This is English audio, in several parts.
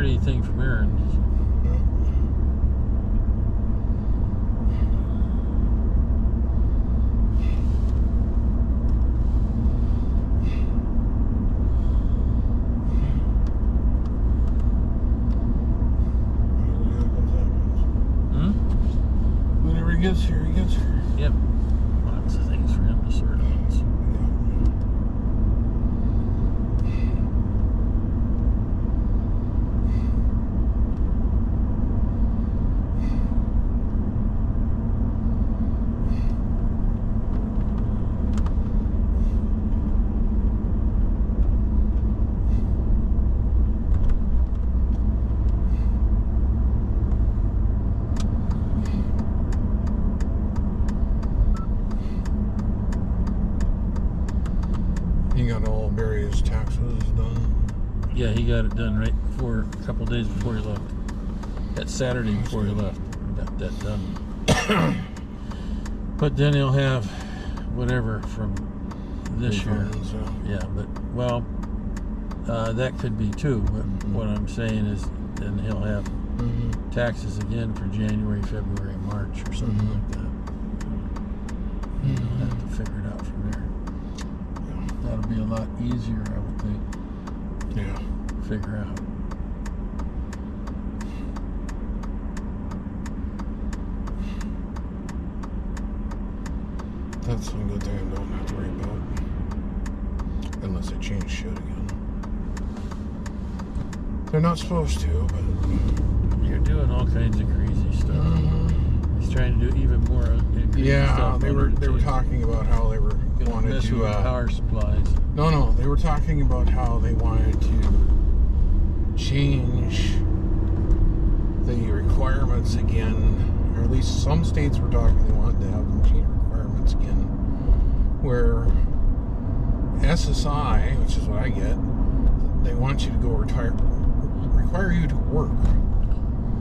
anything from Aaron. Whenever he gets here, he gets here. Yep. Lots of things for him to sort out. He got all Barry's taxes done. Yeah, he got it done right before, a couple days before he left. That Saturday before he left, got that done. But then he'll have whatever from this year. Yeah, but well, that could be too. But what I'm saying is, then he'll have taxes again for January, February, March, or something like that. He'll have to figure it out from there. That'll be a lot easier, I would think. Yeah. To figure out. That's one good thing I don't have to worry about. Unless they change shit again. They're not supposed to, but... You're doing all kinds of crazy stuff. He's trying to do even more crazy stuff. They were talking about how they were wanted to power supplies. No, they were talking about how they wanted to change the requirements again, or at least some states were talking they wanted to have them change requirements again, where SSI, which is what I get, they want you to go require you to work.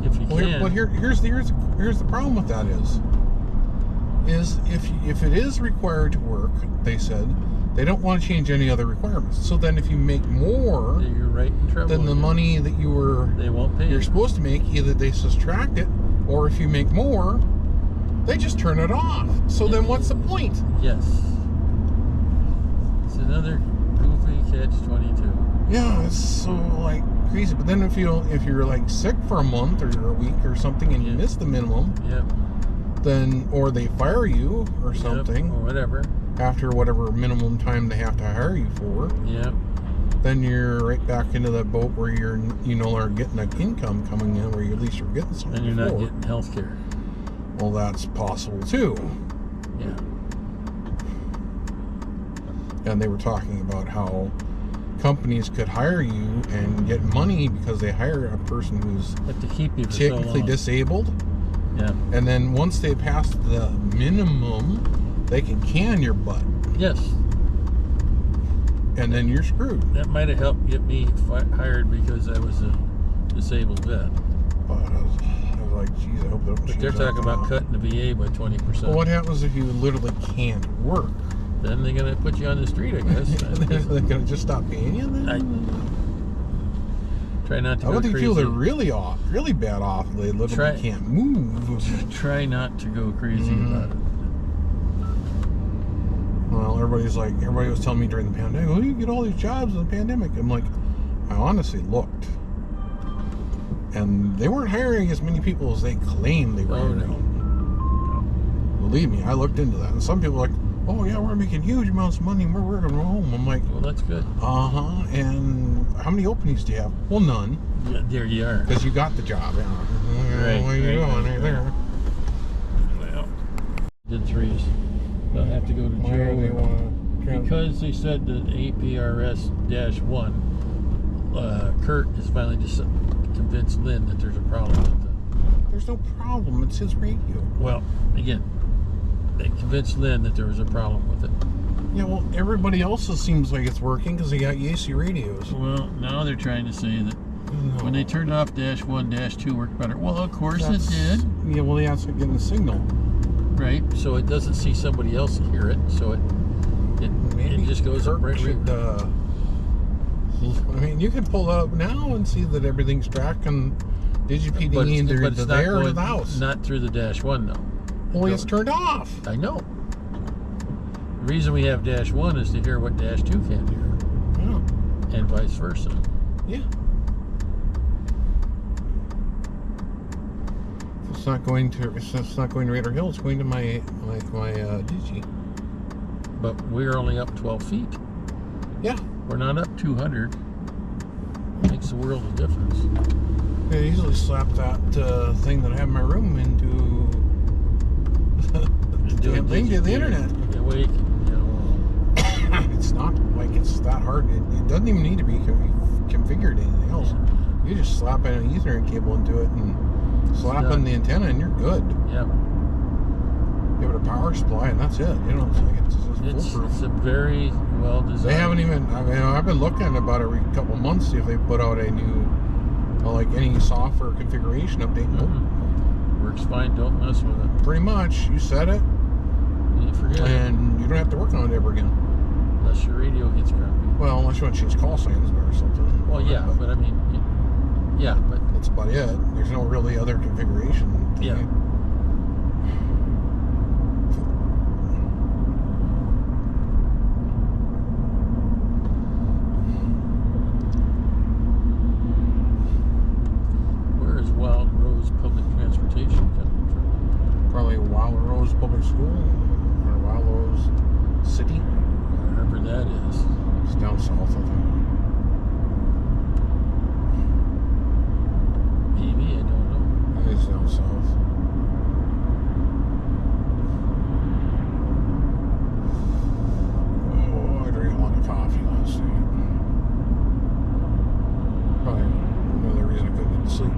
If you can. But here's the problem with that is if it is required to work, they said they don't want to change any other requirements. So then if you make more you're right in trouble than the money that they won't pay you're supposed to make, either they subtract it, or if you make more, they just turn it off. So then what's the point? Yes. It's another goofy catch-22. Yeah, it's so like crazy. But then if you're like sick for a month or a week or something and you miss the minimum, then, or they fire you or something, or whatever, after whatever minimum time they have to hire you for, then you're right back into that boat where you no longer getting an income coming in, where at least you're getting something. And you're not getting health care. Well, that's possible too. Yeah. And they were talking about how companies could hire you and get money because they hire a person who's to keep you technically disabled. Yeah. And then once they pass the minimum, they can your butt. Yes. And then you're screwed. That might have helped get me hired because I was a disabled vet. But I was like, geez, I hope they don't change that. But they're talking about cutting the VA by 20%. Well, what happens if you literally can't work? Then they're going to put you on the street, I guess. They're going to just stop paying you then? Try not to go crazy. How about they feel they're really bad off? They literally can't move. Try not to go crazy about it. Well, everybody was telling me during the pandemic, well, you get all these jobs in the pandemic. I'm like, I honestly looked. And they weren't hiring as many people as they claimed they were hiring. Believe me, I looked into that. And some people are like, oh yeah, we're making huge amounts of money and we're working from home. I'm like, well, that's good. And how many openings do you have? Well, none. Yeah, there you are. Because you got the job. Right. What are you doing right there? Well, did threes. They'll have to go to jail. Because they said that APRS-1, Kurt has finally just convinced Lynn that there's a problem with it. There's no problem. It's his radio. Well, again, they convinced Lynn that there was a problem with it. Yeah, well, everybody else seems like it's working because they got AC radios. Well, now they're trying to say that when they turned off -1, -2 worked better. Well, of course it did. Yeah, well, that's getting the signal. Right, so it doesn't see somebody else hear it, so it just goes up right. Should I mean, you can pull up now and see that everything's tracking DigiPD either there or the house. Not through the -1 though. Well, it's turned off. I know. The reason we have -1 is to hear what -2 can't hear. Yeah. And vice versa. Yeah. It's not going to Raider Hill. It's going to my Digi. But we're only up 12 feet. Yeah. We're not up 200. It makes a world of difference. I usually slap that thing that I have in my room into the link to the internet. Wait, it's not like it's that hard. It doesn't even need to be configured anything else. You just slap an Ethernet cable into it and slap in the antenna, and you're good. Yeah. Give it a power supply, and that's it. You know, it's foolproof. It's a very well designed. They haven't even. I mean, I've been looking about every couple of months see if they put out a new, like any software configuration update. Nope. Works fine. Don't mess with it. Pretty much, you set it, You forget it. and you don't have to work on it ever again. Unless your radio gets crappy. Well, unless you want to change call signs or something. Well, yeah, but I mean, but that's about it. There's no really other configuration. Yeah. Where is Wild Rose Public Transportation coming from? Probably Wild Rose Public School or Wild Rose City. Wherever that is. It's down south, I think. Maybe, I don't know. It's down south. Oh, I drank a lot of coffee last night. Probably another reason I couldn't get to sleep.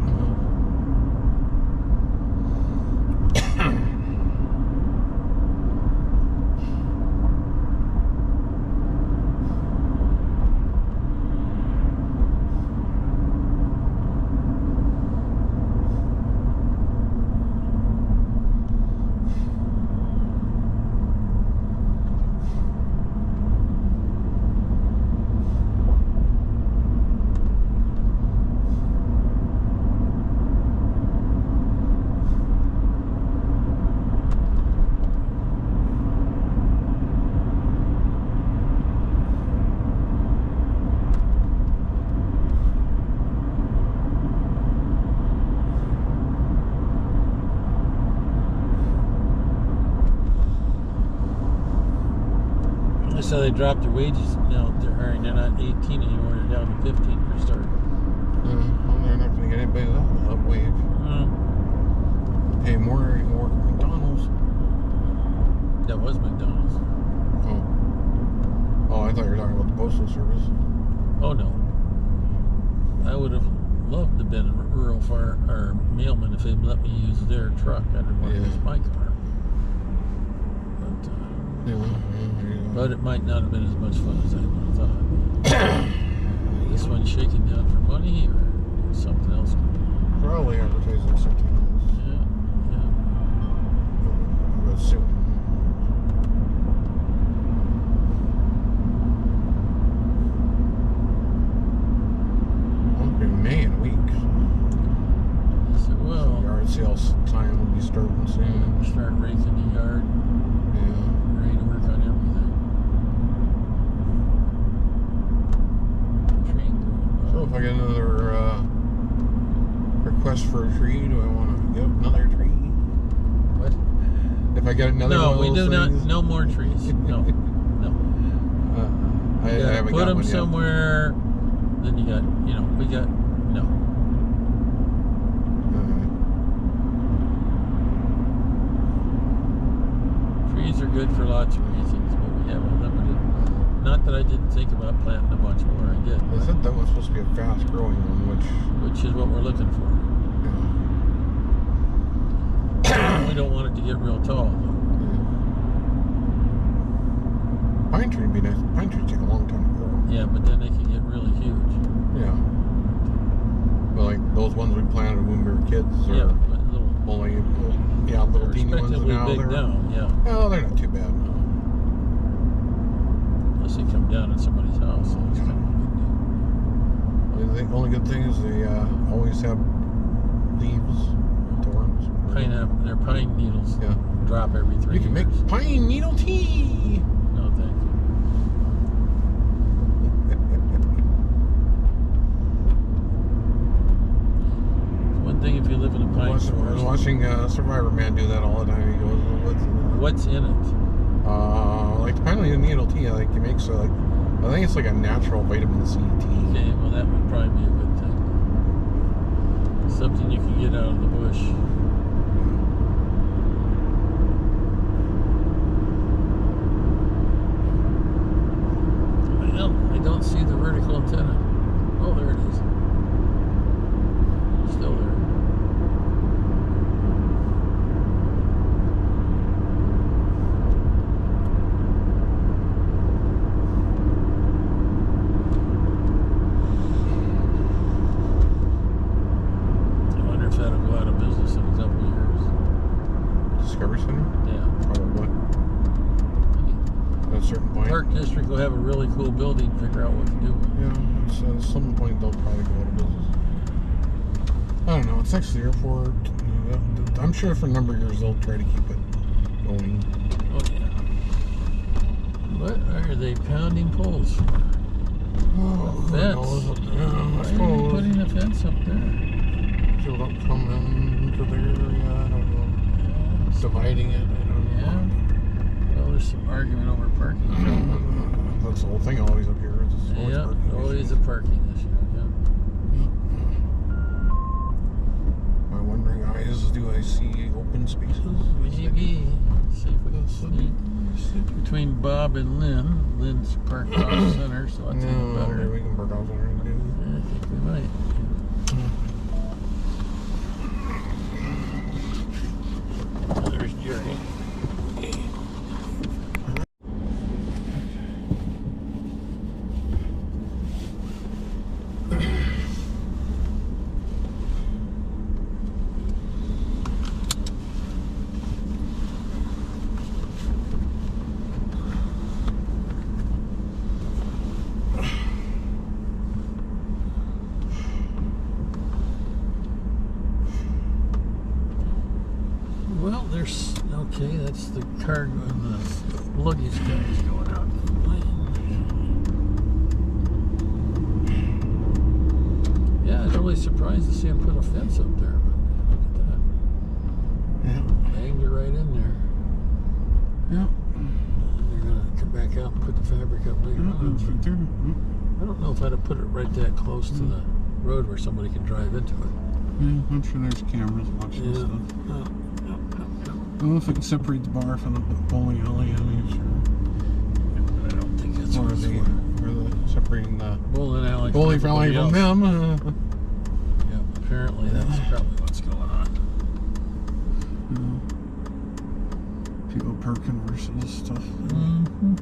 So they dropped their wages. Now they're hiring. They're not 18 anymore. They're down to 15 per start. Well, they're not going to get anybody that wage. Pay more at McDonald's. That was McDonald's. Oh, I thought you were talking about the postal service. Oh no. I would have loved to have been a rural or mailman if they'd let me use their truck. I didn't want to use my car. But it might not have been as much fun as I would have thought. This one's shaking down for money or something else? Probably advertising something else. Yeah. Let's see. Won't be May in a week. So, well, yard sales time will be starting soon. Start raking the yard. Yeah. Ready to work on everything. So if I get another request for a tree, do I want to get another tree? What? If I get another one of we those do not. things? No more trees. No. I haven't put got them one yet. somewhere. Then you got. We got no. Trees are good for lots of reasons, but we have a limited. Not that I didn't think about planting a bunch more. I did. They said that was supposed to be a fast-growing one, which is what we're looking for. Yeah. We don't want it to get real tall. Yeah. Pine tree would be nice. Pine trees take a long time to grow. Yeah, but then they can get really huge. Yeah. Well, like those ones we planted when we were kids. Yeah, but little teeny ones now. Big now. Yeah. Well, they're not too bad now. Unless they come down at somebody's house, so it's kind of a big deal. just have leaves, thorns. Pineapple, they're pine needles. Yeah. Drop every 3 You can years. make pine needle tea. No, thank you. One thing if you live in a pine I was forest. watching Survivor Man do that all the time. He goes, What's in it? like the pine needle tea, like it makes like, I think it's like a natural vitamin C tea. Okay, well that would probably be a good thing. Something you can get out of the bush. Well, I don't see the vertical antenna. Oh, there it is. Still there. I wonder if that'll go out of business in a couple of years. Discovery Center? Yeah. Probably. At a certain point. Park District will have a really cool building, figure out what to do with it. Yeah, so at some point they'll probably go out of business. I don't know, it's next to the airport. I'm sure for a number of years they'll try to keep it going. Oh yeah. What are they pounding poles for? Oh, who Fence. knows what they're- I Why are they suppose putting a fence up there? people don't come into their area, I don't know. Dividing it, I don't Yeah. know. Well, there's some argument over parking. That's the whole thing always up here. It's always Yeah, parking always issues. a parking issue. Yeah. My wondering eyes, do I see open spaces? Maybe. See if we can sneak between Bob and Lynn. Lynn's parked off center, so that's even No, maybe better. we can park out there and do. I think we might. There's Jerry. Well, there's okay. That's the cargo and the luggage guys going out to the plane. Yeah, I was really surprised to see him put a fence up there. But look at that, Yeah. banged it right in there. Yeah. They're gonna come back out and put the fabric up later on. That's right there. I don't know if I'd have put it right that close to the road where somebody can drive into it. Yeah, I'm sure there's cameras watching stuff. I don't know if I can separate the bar from the bowling alley. I mean, sure. I don't think that's Or what it's the, for. separating the Bowling alley. bowling alley from them. Yeah, apparently that's probably what's going on. People parking versus stuff. Mm-hmm.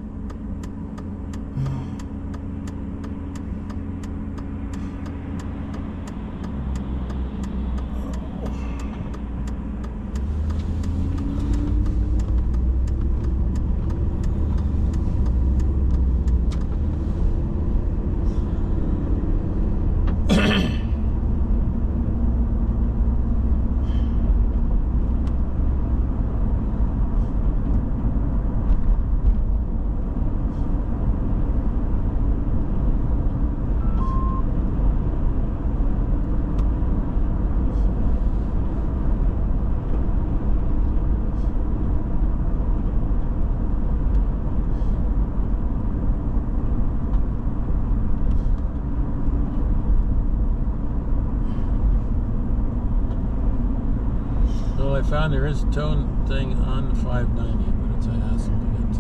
Well, I found there is a tone thing on the 590, but it's a hassle to get to.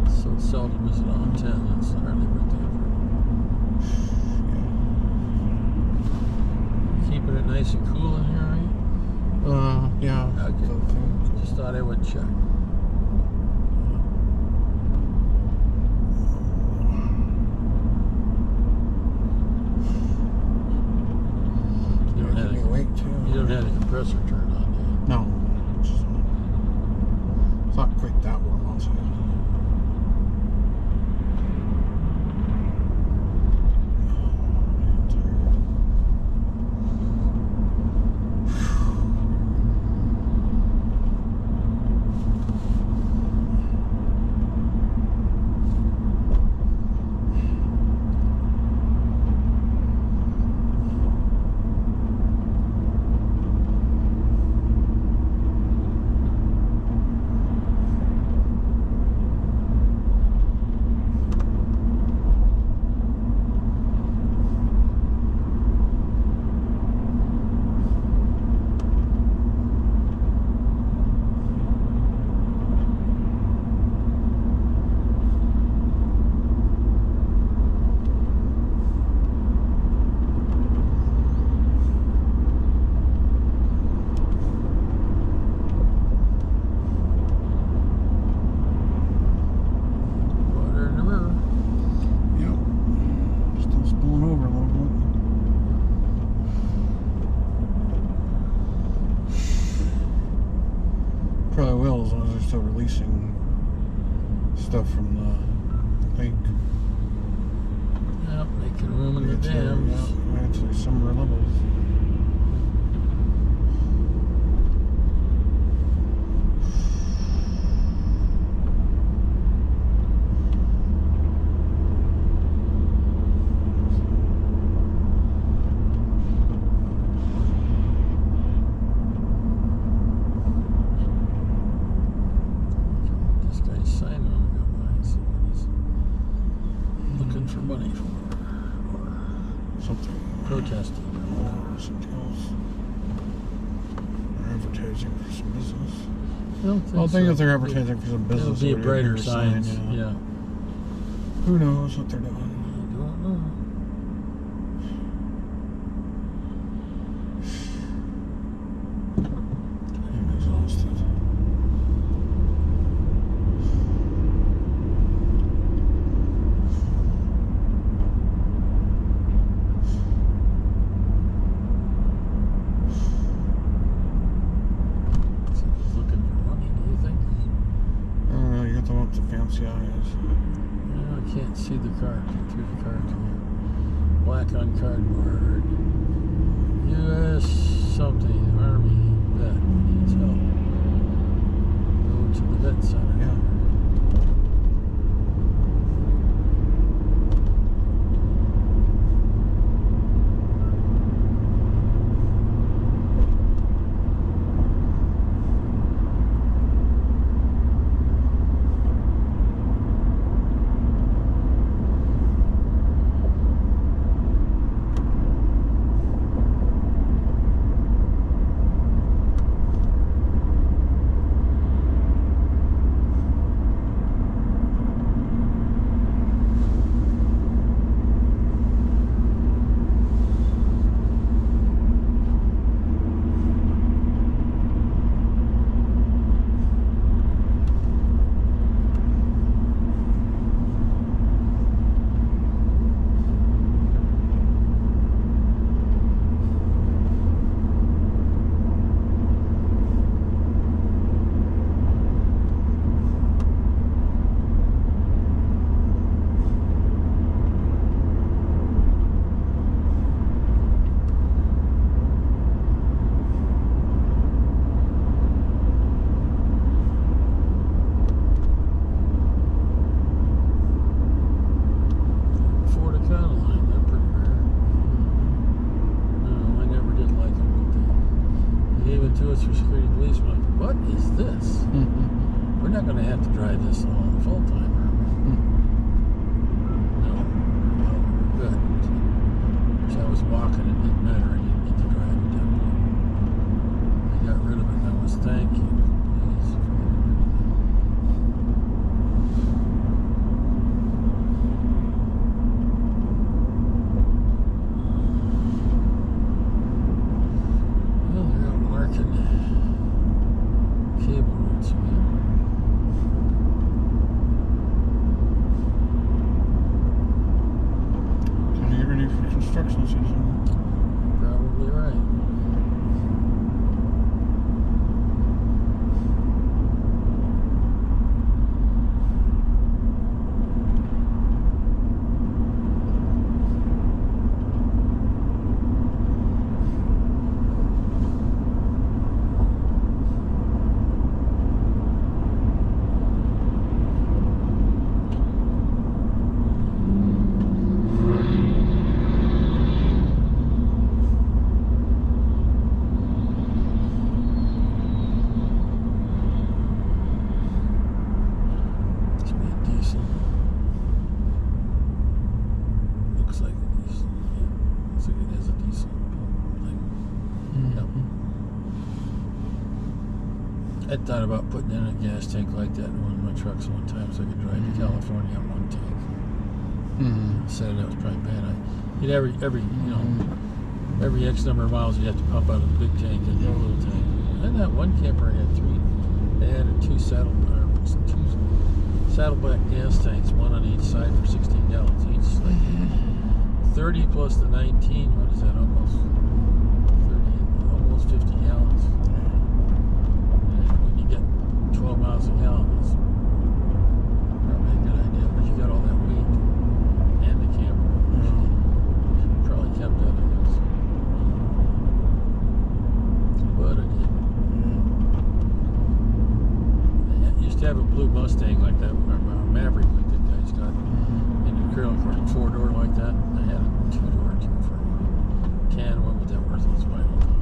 But so seldom is it on 10, it's hardly worth the effort. Keeping it nice and cool in here, right? Yeah. Okay. Just thought I would check. You don't have you don't have the compressor turned on, do you? No. It's not quite that warm outside. releasing stuff from the lake. Yep, making room in the It's dams. yeah, it's their summer levels. This guy's sign on the go by. See what he's looking for money for. Something. Protesting. Or something else. Or advertising for some business. I don't think Well, I think so. if they're advertising for some business, It'll be a it would brighter bigger sign. sign, Yeah. Who knows what they're doing? I don't know. I'm exhausted. So he's looking for money, do you think? I don't know, you got the one with the fancy eyes. No, I can't see the card through the card here. Black on cardboard. U.S. something. Army vet needs help. Go to the vet center. Yeah. Ford Econoline, they're pretty rare. No, I never did like them, but they gave it to us for security police. I'm like, what is this? We're not going to have to drive this all full time, are we? No. Well, we're good. So I was walking, it didn't matter. I didn't get to drive at that point. They got rid of it, and I was thank you. Please. Well, they're out marking cable routes again. Time to get ready for construction season. Probably right. It's be a diesel. Looks like a diesel. Yeah. Looks like it has a diesel thing. Yep. I thought about putting in a gas tank like that in one of my trucks one time so I could drive to California on one tank. Said that was probably bad. You'd every every X number of miles you have to pump out of the big tank into the little tank. And that one camper had they added two saddleback gas tanks, one on each side for 16 gallons each. Like 30 plus the 19, what is that, almost 50 gallons. And when you get 12 25 miles a gallon is probably a good idea, but you got all that weight and the camera. Probably kept that, I guess. But I didn't. I used to have a blue Mustang like that, or Maverick like that guy's got. In the acrylic or 4-door like that. I had a 2-door too for can. What was that worthless? I don't know.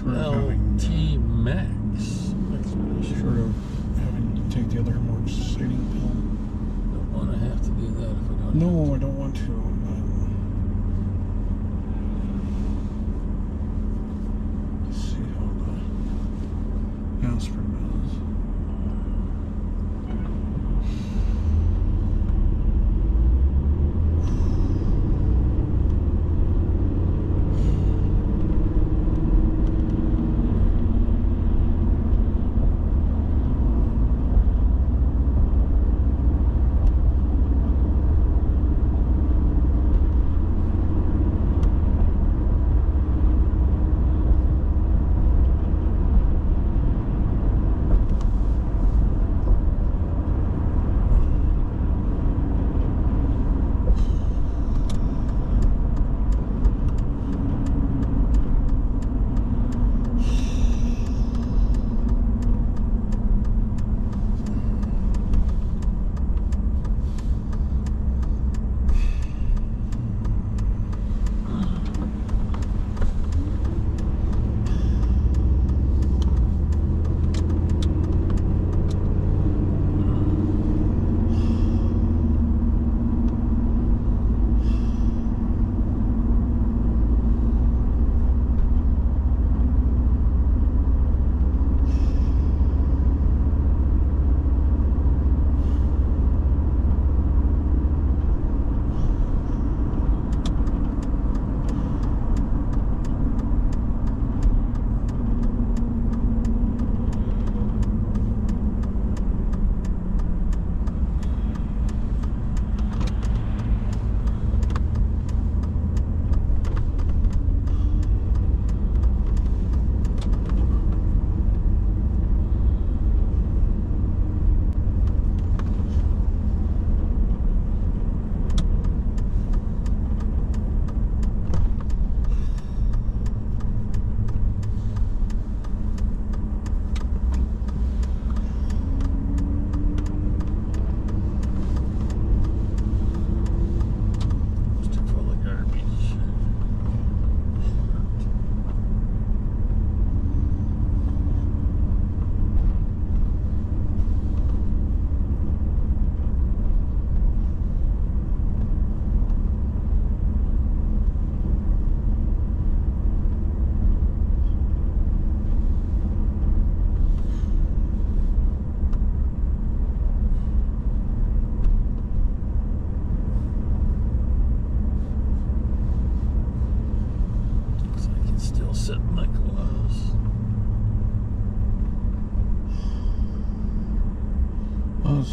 LT Max. Short of having to take the other more exciting pill. Don't want to have to do that if I don't. No, I don't want to. Let's see how the aspirin does.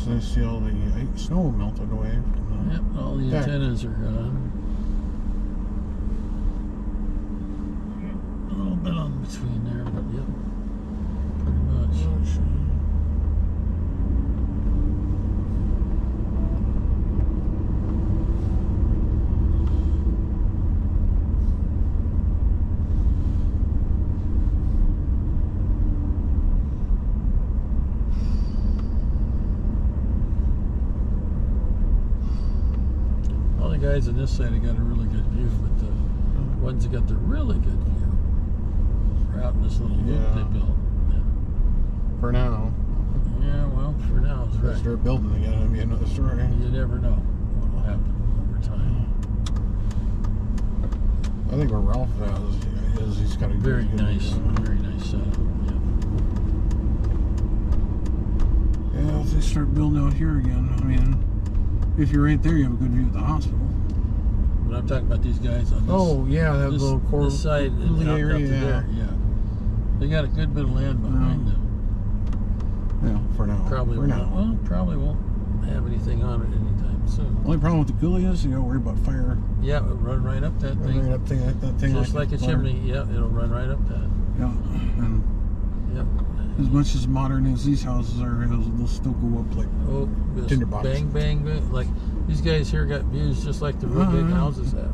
I see all the snow melted away from the yep, all the back. antennas are gone. between there, but yeah, pretty much. All the guys on this side have got a really good view, but the ones that got the really good view are out in this little loop they built. Yeah. For now. Yeah, well, for now it's If they right. start building again, it'll be another story. You never know what will happen over time. I think what Ralph has is he's got a Very good nice setup. Yeah, if they start building out here again, I mean, if you're right there, you have a good view of the hospital. But I'm talking about these guys on this. Oh yeah, that this, little core this side and out area. to there. Yeah, they got a good bit of land behind them. Yeah, for now. Probably won't. Well, probably won't have anything on it anytime soon. Only problem with the coulee is you gotta worry about fire. Yeah, it'll run right up that thing. Right up that thing Just like a chimney. Yeah, it'll run right up that. Yeah, and Yep. as much as modern as these houses are, they'll still go up like tinderbox. Bang, bang, bang. Like these guys here got views just like the real big houses have.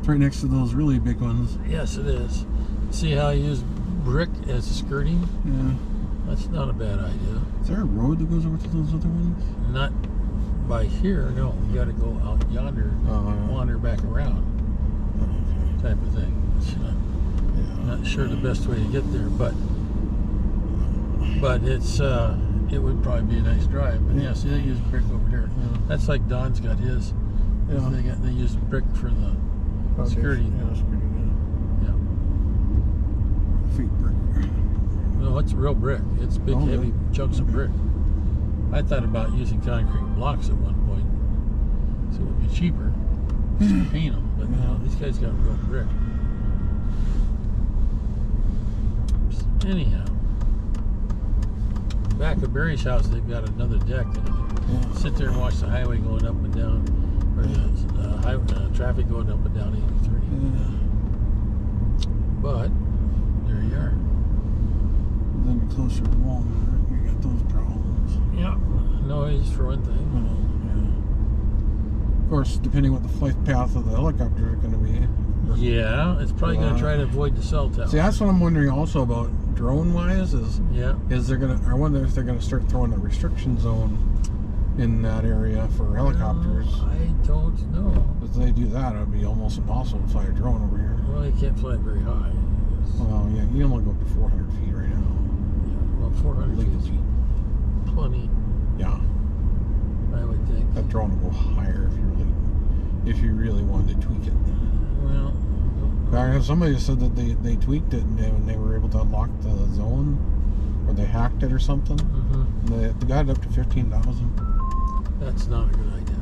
It's right next to those really big ones. Yes, it is. See how I use brick as skirting? Yeah. That's not a bad idea. Is there a road that goes over to those other ones? Not by here, no. You got to go out yonder, wander back around, type of thing. Not sure the best way to get there, but it's it would probably be a nice drive. But yeah, see, they use brick over here. Yeah. That's like Don's got his. Yeah. They use brick for the skirting. Yeah, skirting. Yeah. Feet brick. No, it's real brick. It's big, heavy chunks of brick. I thought about using concrete blocks at one point, so it would be cheaper to paint them. But you know, these guys got real brick. Anyhow, back of Barry's house, they've got another deck. And sit there and watch the highway going up and down, or the traffic going up and down 83. But there you are. Then you're closer to Walmart, you got those problems. Yeah, noise for one thing. Of course, depending what the flight path of the helicopter is going to be. Yeah, it's probably going to try to avoid the cell tower. See, that's what I'm wondering also about drone-wise is they're going to, I wonder if they're going to start throwing a restriction zone in that area for helicopters. I don't know. If they do that, it would be almost impossible to fly a drone over here. Well, you can't fly very high. Well, yeah, you only go up to 400 feet right now. Yeah, well, 400 feet is plenty. Yeah. I would think. That drone will go higher if you really wanted to tweak it. Well, somebody said that they tweaked it and they were able to unlock the zone, or they hacked it or something. They got it up to 15,000. That's not a good idea.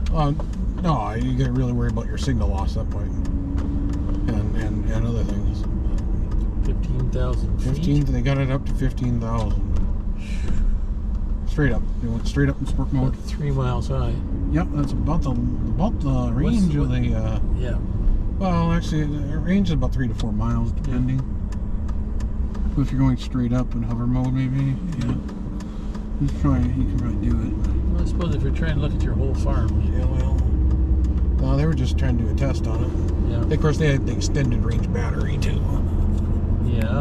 No, you get really worried about your signal loss at that point, and other things. 15,000 feet? 15. They got it up to 15,000. Straight up. They went straight up in sport mode. 3 miles high. Yep, that's about the range of the. Yeah. Well, actually, the range is about 3 to 4 miles, depending. But if you're going straight up in hover mode, maybe, you can probably do it. Well, I suppose if you're trying to look at your whole farm. Yeah, well, no, they were just trying to do a test on it. Yeah. Of course, they had the extended range battery too. Yeah.